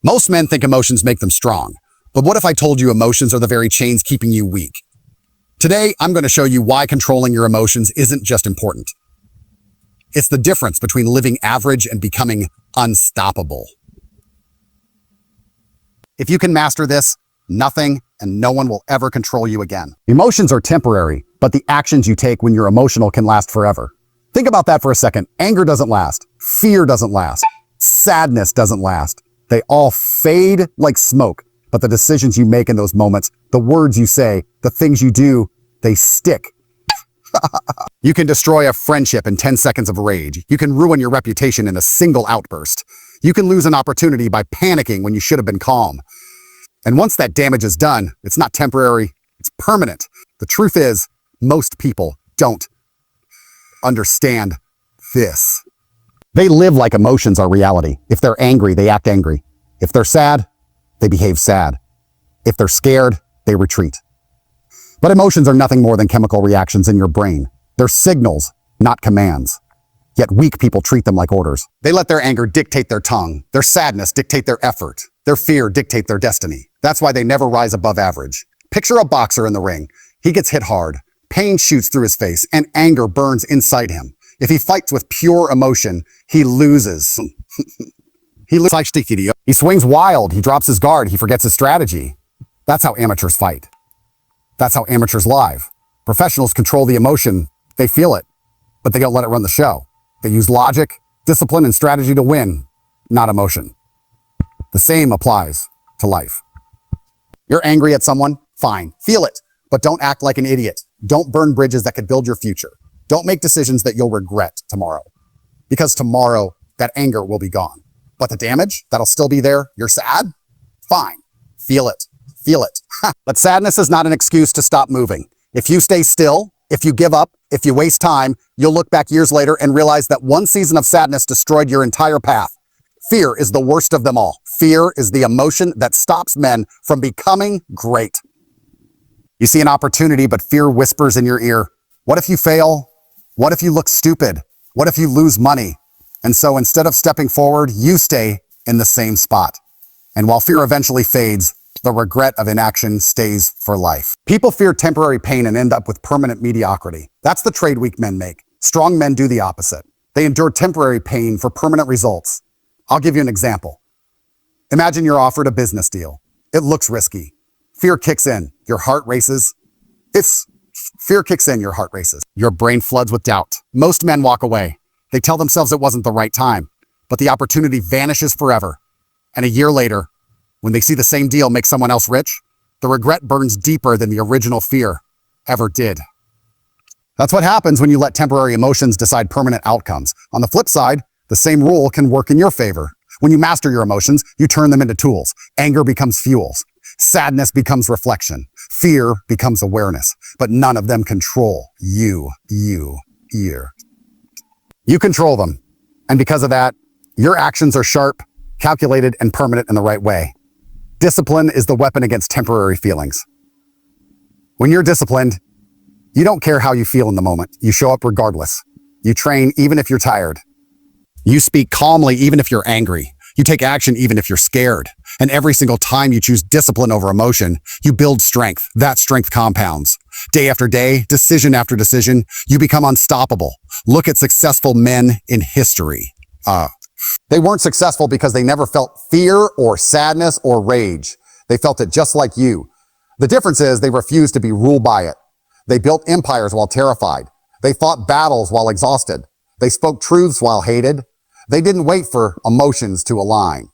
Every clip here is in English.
Most men think emotions make them strong, but what if I told you emotions are the very chains keeping you weak? Today, I'm going to show you why controlling your emotions isn't just important. It's the difference between living average and becoming unstoppable. If you can master this, nothing and no one will ever control you again. Emotions are temporary, but the actions you take when you're emotional can last forever. Think about that for a second. Anger doesn't last. Fear doesn't last. Sadness doesn't last. They all fade like smoke, but the decisions you make in those moments, the words you say, the things you do, they stick. You can destroy a friendship in 10 seconds of rage. You can ruin your reputation in a single outburst. You can lose an opportunity by panicking when you should have been calm. And once that damage is done, it's not temporary, it's permanent. The truth is, most people don't understand this. They live like emotions are reality. If they're angry, they act angry. If they're sad, they behave sad. If they're scared, they retreat. But emotions are nothing more than chemical reactions in your brain. They're signals, not commands. Yet weak people treat them like orders. They let their anger dictate their tongue, their sadness dictate their effort, their fear dictate their destiny. That's why they never rise above average. Picture a boxer in the ring. He gets hit hard. Pain shoots through his face, and anger burns inside him. If he fights with pure emotion, he loses. He swings wild, he drops his guard, he forgets his strategy. That's how amateurs fight. That's how amateurs live. Professionals control the emotion, they feel it, but they don't let it run the show. They use logic, discipline, and strategy to win, not emotion. The same applies to life. You're angry at someone? Fine, feel it, but don't act like an idiot. Don't burn bridges that could build your future. Don't make decisions that you'll regret tomorrow. Because tomorrow, that anger will be gone. But the damage, that'll still be there. You're sad? Fine. Feel it. Feel it. But sadness is not an excuse to stop moving. If you stay still, if you give up, if you waste time, you'll look back years later and realize that one season of sadness destroyed your entire path. Fear is the worst of them all. Fear is the emotion that stops men from becoming great. You see an opportunity, but fear whispers in your ear, what if you fail? What if you look stupid? What if you lose money? And so instead of stepping forward, you stay in the same spot. And while fear eventually fades, the regret of inaction stays for life. People fear temporary pain and end up with permanent mediocrity. That's the trade weak men make. Strong men do the opposite. They endure temporary pain for permanent results. I'll give you an example. Imagine you're offered a business deal. It looks risky. Fear kicks in. Your heart races. Fear kicks in, your heart races. Your brain floods with doubt. Most men walk away. They tell themselves it wasn't the right time, but the opportunity vanishes forever. And a year later, when they see the same deal make someone else rich, the regret burns deeper than the original fear ever did. That's what happens when you let temporary emotions decide permanent outcomes. On the flip side, the same rule can work in your favor. When you master your emotions, you turn them into tools. Anger becomes fuels. Sadness becomes reflection. Fear becomes awareness. But none of them control you. You control them. And because of that, your actions are sharp, calculated, and permanent in the right way. Discipline is the weapon against temporary feelings. When you're disciplined, you don't care how you feel in the moment. You show up regardless. You train even if you're tired. You speak calmly even if you're angry. You take action even if you're scared. And every single time you choose discipline over emotion, you build strength. That strength compounds. Day after day, decision after decision, you become unstoppable. Look at successful men in history. They weren't successful because they never felt fear or sadness or rage. They felt it just like you. The difference is they refused to be ruled by it. They built empires while terrified. They fought battles while exhausted. They spoke truths while hated. They didn't wait for emotions to align.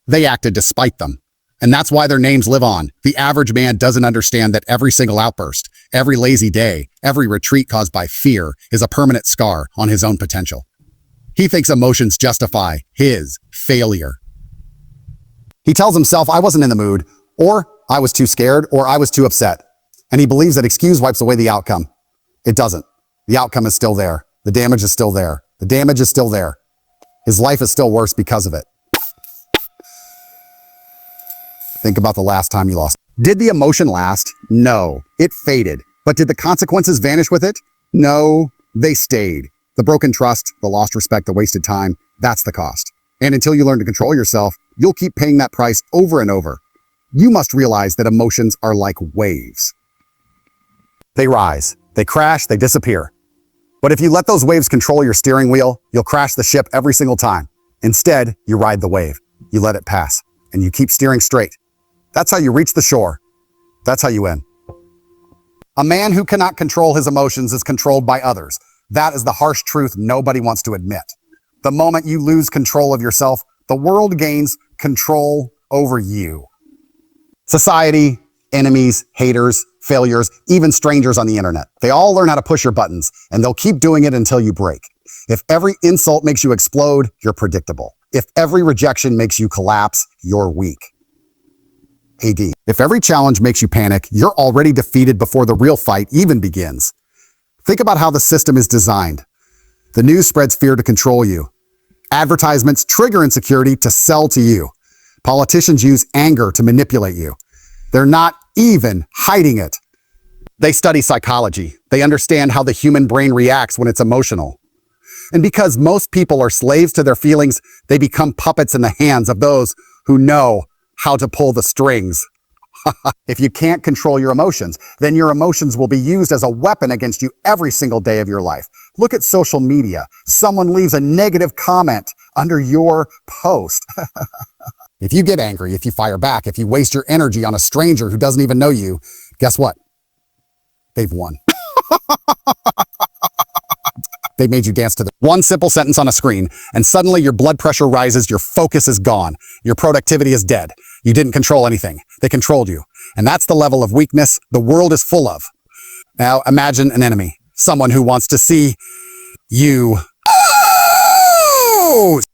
They acted despite them. And that's why their names live on. The average man doesn't understand that every single outburst, every lazy day, every retreat caused by fear is a permanent scar on his own potential. He thinks emotions justify his failure. He tells himself, I wasn't in the mood, or I was too scared, or I was too upset. And he believes that excuse wipes away the outcome. It doesn't. The outcome is still there. The damage is still there. The damage is still there. His life is still worse because of it. Think about the last time you lost. Did the emotion last? No, it faded. But did the consequences vanish with it? No, they stayed. The broken trust, the lost respect, the wasted time, that's the cost. And until you learn to control yourself, You'll keep paying that price over and over. You must realize that emotions are like waves. They rise, they crash, they disappear. But if you let those waves control your steering wheel, you'll crash the ship every single time. Instead, you ride the wave, you let it pass, and you keep steering straight. That's how you reach the shore. That's how you win. A man who cannot control his emotions is controlled by others. That is the harsh truth nobody wants to admit. The moment you lose control of yourself, the world gains control over you. Society, enemies, haters, failures, even strangers on the internet. They all learn how to push your buttons, and they'll keep doing it until you break. If every insult makes you explode, you're predictable. If every rejection makes you collapse, you're weak. AD. If every challenge makes you panic, you're already defeated before the real fight even begins. Think about how the system is designed. The news spreads fear to control you. Advertisements trigger insecurity to sell to you. Politicians use anger to manipulate you. They're not even hiding it. They study psychology. They understand how the human brain reacts when it's emotional. And because most people are slaves to their feelings, they become puppets in the hands of those who know how to pull the strings. If you can't control your emotions, then your emotions will be used as a weapon against you every single day of your life. Look at social media. Someone leaves a negative comment under your post. If you get angry, if you fire back, if you waste your energy on a stranger who doesn't even know you, guess what? They've won. They made you dance to the one simple sentence on a screen, and suddenly your blood pressure rises, your focus is gone, your productivity is dead. You didn't control anything. They controlled you. And that's the level of weakness the world is full of. Now imagine an enemy, someone who wants to see you.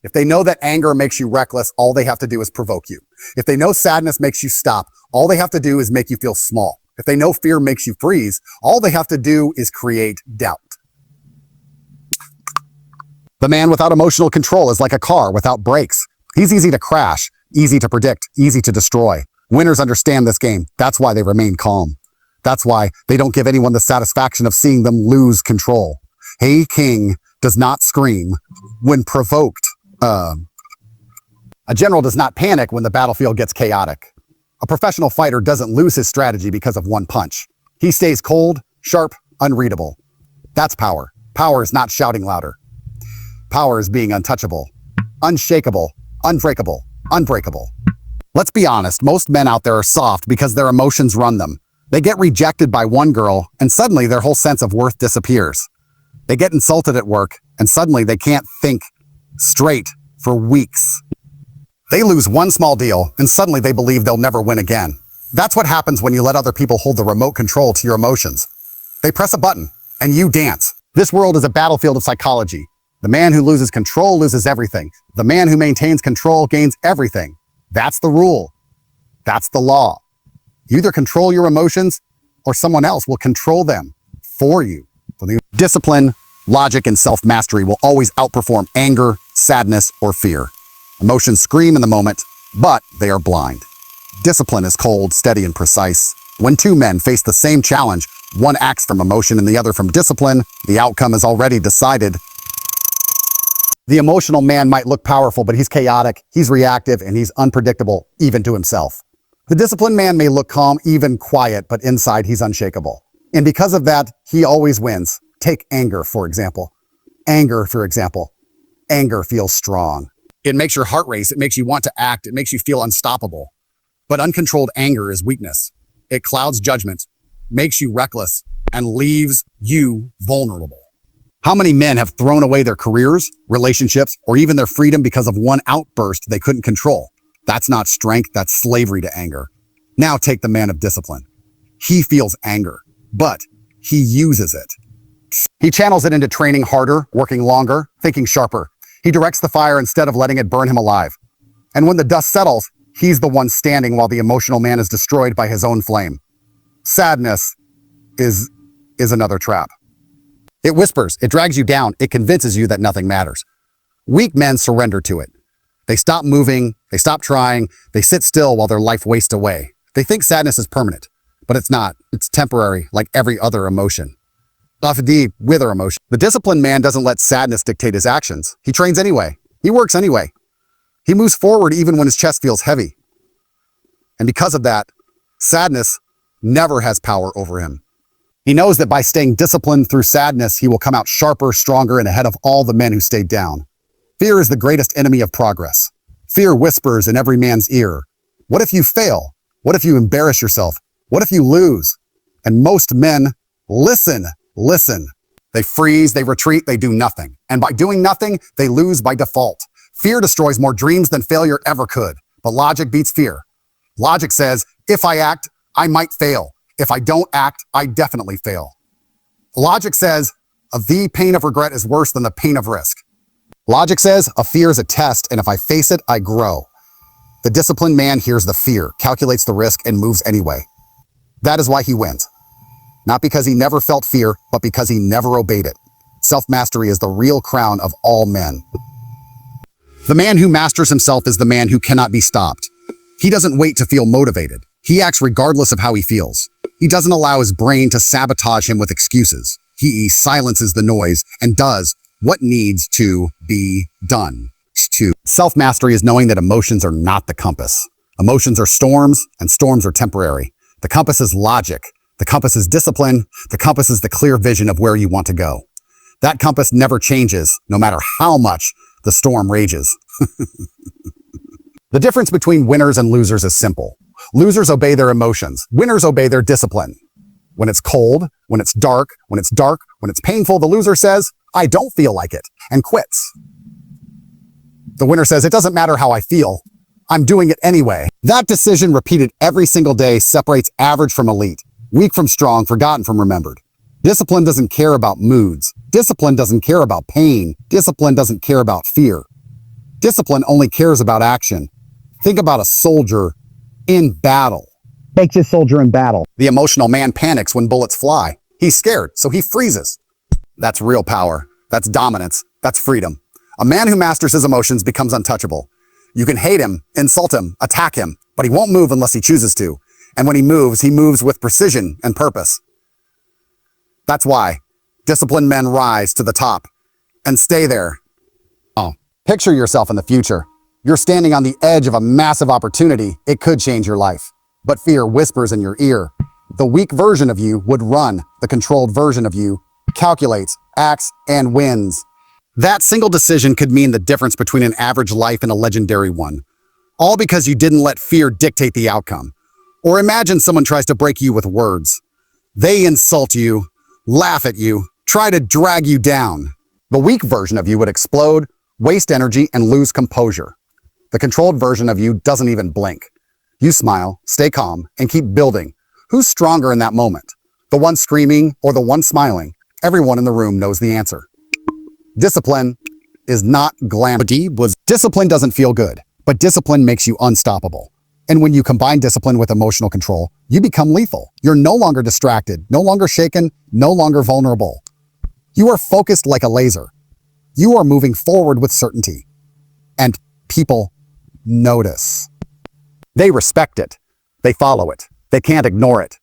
If they know that anger makes you reckless, all they have to do is provoke you. If they know sadness makes you stop, all they have to do is make you feel small. If they know fear makes you freeze, all they have to do is create doubt. The man without emotional control is like a car without brakes. He's easy to crash, easy to predict, easy to destroy. Winners understand this game. That's why they remain calm. That's why they don't give anyone the satisfaction of seeing them lose control. Hey King does not scream when provoked. A general does not panic when the battlefield gets chaotic. A professional fighter doesn't lose his strategy because of one punch. He stays cold, sharp, unreadable. That's power. Power is not shouting louder. Power is being untouchable, unshakable, unbreakable, unbreakable. Let's be honest, most men out there are soft because their emotions run them. They get rejected by one girl, and suddenly their whole sense of worth disappears. They get insulted at work, and suddenly they can't think straight for weeks. They lose one small deal, and suddenly they believe they'll never win again. That's what happens when you let other people hold the remote control to your emotions. They press a button, and you dance. This world is a battlefield of psychology. The man who loses control loses everything. The man who maintains control gains everything. That's the rule. That's the law. You either control your emotions or someone else will control them for you. Discipline, logic, and self-mastery will always outperform anger, sadness, or fear. Emotions scream in the moment, but they are blind. Discipline is cold, steady, and precise. When two men face the same challenge, one acts from emotion and the other from discipline, the outcome is already decided. The emotional man might look powerful, but he's chaotic, he's reactive, and he's unpredictable, even to himself. The disciplined man may look calm, even quiet, but inside he's unshakable. And because of that, he always wins. Take anger, for example. Anger feels strong. It makes your heart race, it makes you want to act, it makes you feel unstoppable. But uncontrolled anger is weakness. It clouds judgment, makes you reckless, and leaves you vulnerable. How many men have thrown away their careers, relationships, or even their freedom because of one outburst they couldn't control? That's not strength, that's slavery to anger. Now take the man of discipline. He feels anger, but he uses it. He channels it into training harder, working longer, thinking sharper. He directs the fire instead of letting it burn him alive. And when the dust settles, he's the one standing while the emotional man is destroyed by his own flame. Sadness is another trap. It whispers, it drags you down, it convinces you that nothing matters. Weak men surrender to it. They stop moving, they stop trying, they sit still while their life wastes away. They think sadness is permanent, but it's not. It's temporary, like every other emotion. Wither emotion. The disciplined man doesn't let sadness dictate his actions. He trains anyway. He works anyway. He moves forward even when his chest feels heavy. And because of that, sadness never has power over him. He knows that by staying disciplined through sadness, he will come out sharper, stronger, and ahead of all the men who stayed down. Fear is the greatest enemy of progress. Fear whispers in every man's ear. What if you fail? What if you embarrass yourself? What if you lose? And most men listen. They freeze, they retreat, they do nothing. And by doing nothing, they lose by default. Fear destroys more dreams than failure ever could. But logic beats fear. Logic says, if I act, I might fail. If I don't act, I definitely fail. Logic says, the pain of regret is worse than the pain of risk. Logic says, a fear is a test, and if I face it, I grow. The disciplined man hears the fear, calculates the risk, and moves anyway. That is why he wins. Not because he never felt fear, but because he never obeyed it. Self-mastery is the real crown of all men. The man who masters himself is the man who cannot be stopped. He doesn't wait to feel motivated. He acts regardless of how he feels. He doesn't allow his brain to sabotage him with excuses. He silences the noise and does what needs to be done. Self-mastery is knowing that emotions are not the compass. Emotions are storms, and storms are temporary. The compass is logic. The compass is discipline. The compass is the clear vision of where you want to go. That compass never changes, no matter how much the storm rages. The difference between winners and losers is simple. Losers obey their emotions. Winners obey their discipline. When it's cold, when it's dark, when it's painful, the loser says, I don't feel like it, and quits. The winner says, it doesn't matter how I feel. I'm doing it anyway. That decision repeated every single day separates average from elite, weak from strong, forgotten from remembered. Discipline doesn't care about moods. Discipline doesn't care about pain. Discipline doesn't care about fear. Discipline only cares about action. Think about a soldier in battle. Takes his soldier in battle. The emotional man panics when bullets fly. He's scared, so he freezes. That's real power. That's dominance. That's freedom. A man who masters his emotions becomes untouchable. You can hate him, insult him, attack him, but he won't move unless he chooses to. And when he moves with precision and purpose. That's why disciplined men rise to the top and stay there. Oh, picture yourself in the future. You're standing on the edge of a massive opportunity. It could change your life. But fear whispers in your ear. The weak version of you would run. The controlled version of you calculates, acts, and wins. That single decision could mean the difference between an average life and a legendary one. All because you didn't let fear dictate the outcome. Or imagine someone tries to break you with words. They insult you, laugh at you, try to drag you down. The weak version of you would explode, waste energy, and lose composure. The controlled version of you doesn't even blink. You smile, stay calm, and keep building. Who's stronger in that moment? The one screaming or the one smiling? Everyone in the room knows the answer. Discipline is not glamorous. Discipline doesn't feel good, but discipline makes you unstoppable. And when you combine discipline with emotional control, you become lethal. You're no longer distracted, no longer shaken, no longer vulnerable. You are focused like a laser. You are moving forward with certainty. And people notice. They respect it. They follow it. They can't ignore it.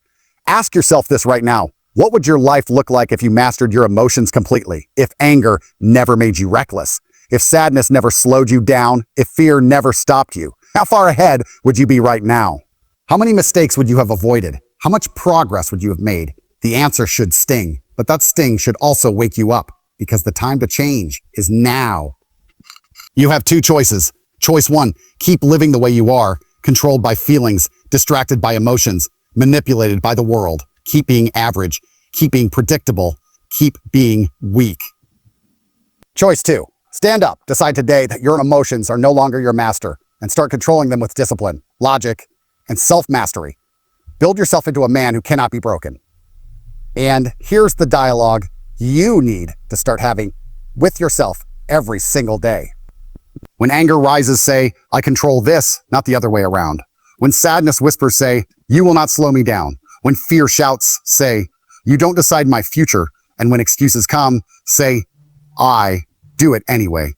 Ask yourself this right now. What would your life look like if you mastered your emotions completely? If anger never made you reckless? If sadness never slowed you down? If fear never stopped you? How far ahead would you be right now? How many mistakes would you have avoided? How much progress would you have made? The answer should sting, but that sting should also wake you up because the time to change is now. You have two choices. Choice one, keep living the way you are, controlled by feelings, distracted by emotions, manipulated by the world. Keep being average, keep being predictable, keep being weak. Choice two, stand up, decide today that your emotions are no longer your master and start controlling them with discipline, logic, and self-mastery. Build yourself into a man who cannot be broken. And here's the dialogue you need to start having with yourself every single day. When anger rises, say, I control this, not the other way around. When sadness whispers, say, you will not slow me down. When fear shouts, say, you don't decide my future. And when excuses come, say, I do it anyway.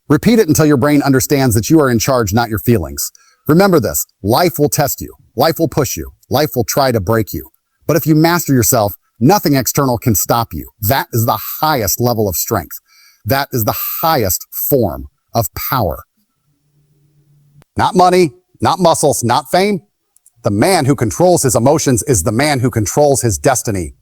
Repeat it until your brain understands that you are in charge, not your feelings. Remember this, life will test you. Life will push you. Life will try to break you. But if you master yourself, nothing external can stop you. That is the highest level of strength. That is the highest form of power. Not money, not muscles, not fame. The man who controls his emotions is the man who controls his destiny.